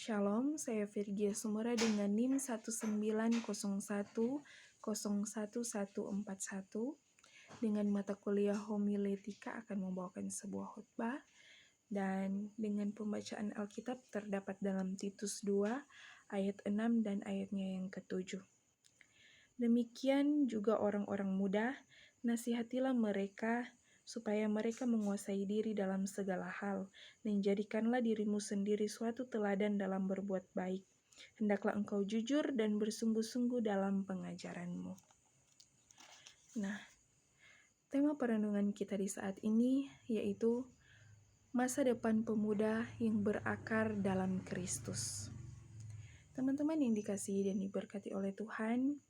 Shalom, saya Virgia Sumera dengan NIM 190101141. Dengan mata kuliah homiletika akan membawakan sebuah khotbah dan dengan pembacaan Alkitab terdapat dalam Titus 2 ayat 6 dan ayatnya yang ke-7. Demikian juga orang-orang muda, nasihatilah mereka supaya mereka menguasai diri dalam segala hal, dan jadikanlah dirimu sendiri suatu teladan dalam berbuat baik. Hendaklah engkau jujur dan bersungguh-sungguh dalam pengajaranmu. Nah, tema perenungan kita di saat ini yaitu masa depan pemuda yang berakar dalam Kristus. Teman-teman yang dikasihi dan diberkati oleh Tuhan,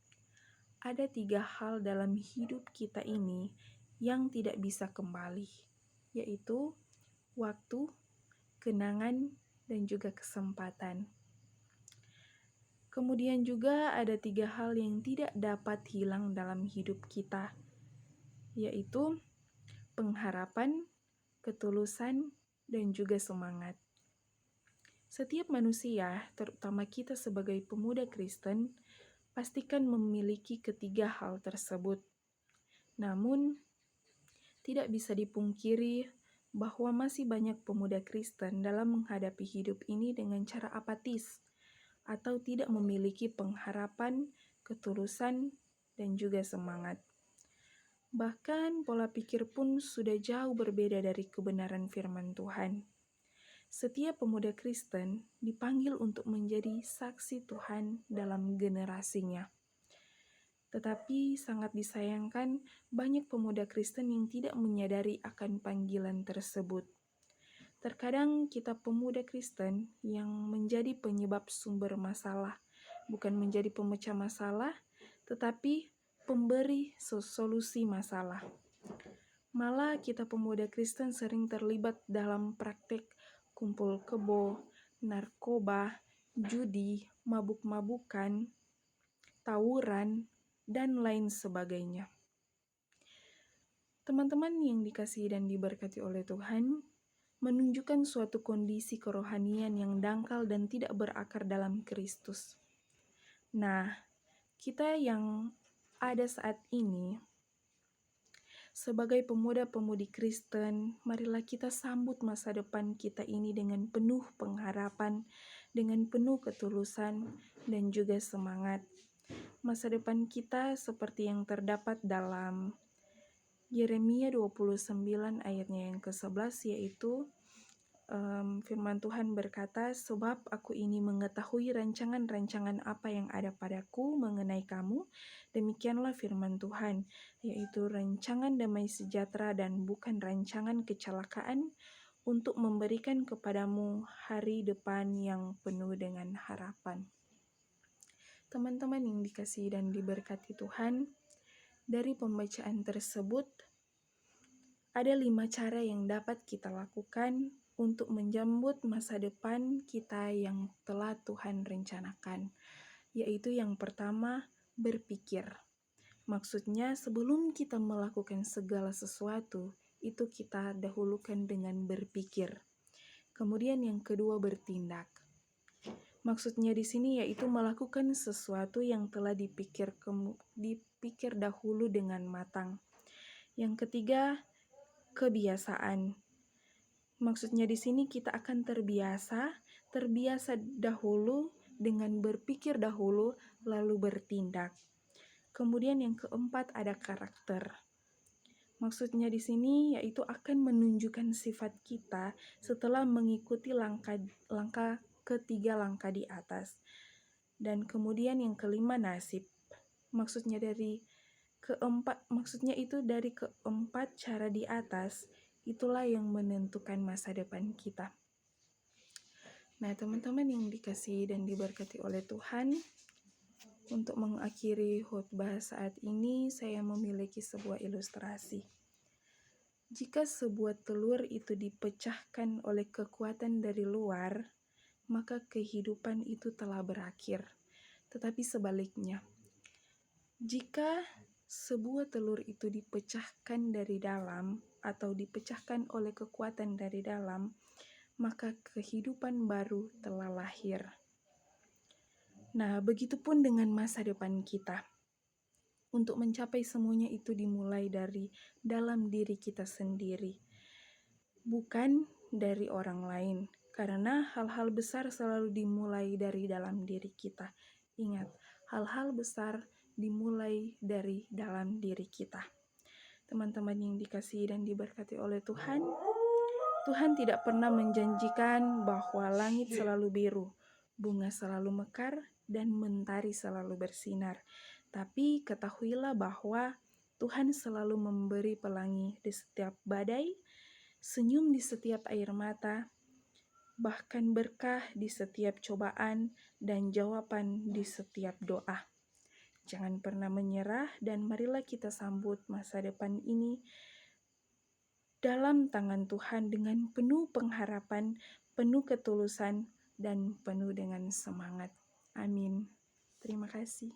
ada 3 hal dalam hidup kita ini yang tidak bisa kembali, yaitu waktu, kenangan, dan juga kesempatan. Kemudian juga ada 3 hal yang tidak dapat hilang dalam hidup kita, yaitu pengharapan, ketulusan, dan juga semangat. Setiap manusia, terutama kita sebagai pemuda Kristen, pastikan memiliki ketiga hal tersebut. Namun, tidak bisa dipungkiri bahwa masih banyak pemuda Kristen dalam menghadapi hidup ini dengan cara apatis atau tidak memiliki pengharapan, ketulusan, dan juga semangat. Bahkan pola pikir pun sudah jauh berbeda dari kebenaran firman Tuhan. Setiap pemuda Kristen dipanggil untuk menjadi saksi Tuhan dalam generasinya. Tetapi sangat disayangkan banyak pemuda Kristen yang tidak menyadari akan panggilan tersebut. Terkadang kita pemuda Kristen yang menjadi penyebab sumber masalah, bukan menjadi pemecah masalah, tetapi pemberi solusi masalah. Malah kita pemuda Kristen sering terlibat dalam praktik kumpul kebo, narkoba, judi, mabuk-mabukan, tawuran, dan lain sebagainya. Teman-teman yang dikasihi dan diberkati oleh Tuhan, menunjukkan suatu kondisi kerohanian yang dangkal dan tidak berakar dalam Kristus. Nah, kita yang ada saat ini, sebagai pemuda-pemudi Kristen, marilah kita sambut masa depan kita ini dengan penuh pengharapan, dengan penuh ketulusan, dan juga semangat. Masa depan kita seperti yang terdapat dalam Yeremia 29 ayatnya yang ke-11, yaitu firman Tuhan berkata, sebab aku ini mengetahui rancangan-rancangan apa yang ada padaku mengenai kamu, demikianlah firman Tuhan, yaitu rancangan damai sejahtera dan bukan rancangan kecelakaan, untuk memberikan kepadamu hari depan yang penuh dengan harapan. Teman-teman yang dikasihi dan diberkati Tuhan, dari pembacaan tersebut, ada 5 cara yang dapat kita lakukan untuk menjambut masa depan kita yang telah Tuhan rencanakan. Yaitu yang pertama, berpikir. Maksudnya sebelum kita melakukan segala sesuatu, itu kita dahulukan dengan berpikir. Kemudian yang kedua, bertindak. Maksudnya di sini yaitu melakukan sesuatu yang telah dipikir dahulu dengan matang. Yang ketiga, kebiasaan. Maksudnya di sini kita akan terbiasa dahulu dengan berpikir dahulu lalu bertindak. Kemudian yang keempat, ada karakter. Maksudnya di sini yaitu akan menunjukkan sifat kita setelah mengikuti ketiga langkah di atas. Dan kemudian yang kelima, nasib. Maksudnya dari keempat cara di atas, itulah yang menentukan masa depan kita. Nah, teman-teman yang dikasihi dan diberkati oleh Tuhan, untuk mengakhiri khotbah saat ini, saya memiliki sebuah ilustrasi. Jika sebuah telur itu dipecahkan oleh kekuatan dari luar, maka kehidupan itu telah berakhir. Tetapi sebaliknya, jika sebuah telur itu dipecahkan dari dalam atau dipecahkan oleh kekuatan dari dalam, maka kehidupan baru telah lahir. Nah, begitupun dengan masa depan kita. Untuk mencapai semuanya itu dimulai dari dalam diri kita sendiri, bukan dari orang lain. Karena hal-hal besar selalu dimulai dari dalam diri kita. Ingat, hal-hal besar dimulai dari dalam diri kita. Teman-teman yang dikasihi dan diberkati oleh Tuhan, Tuhan tidak pernah menjanjikan bahwa langit selalu biru, bunga selalu mekar, dan mentari selalu bersinar. Tapi ketahuilah bahwa Tuhan selalu memberi pelangi di setiap badai, senyum di setiap air mata, bahkan berkah di setiap cobaan, dan jawaban di setiap doa. Jangan pernah menyerah, dan marilah kita sambut masa depan ini dalam tangan Tuhan dengan penuh pengharapan, penuh ketulusan, dan penuh dengan semangat. Amin. Terima kasih.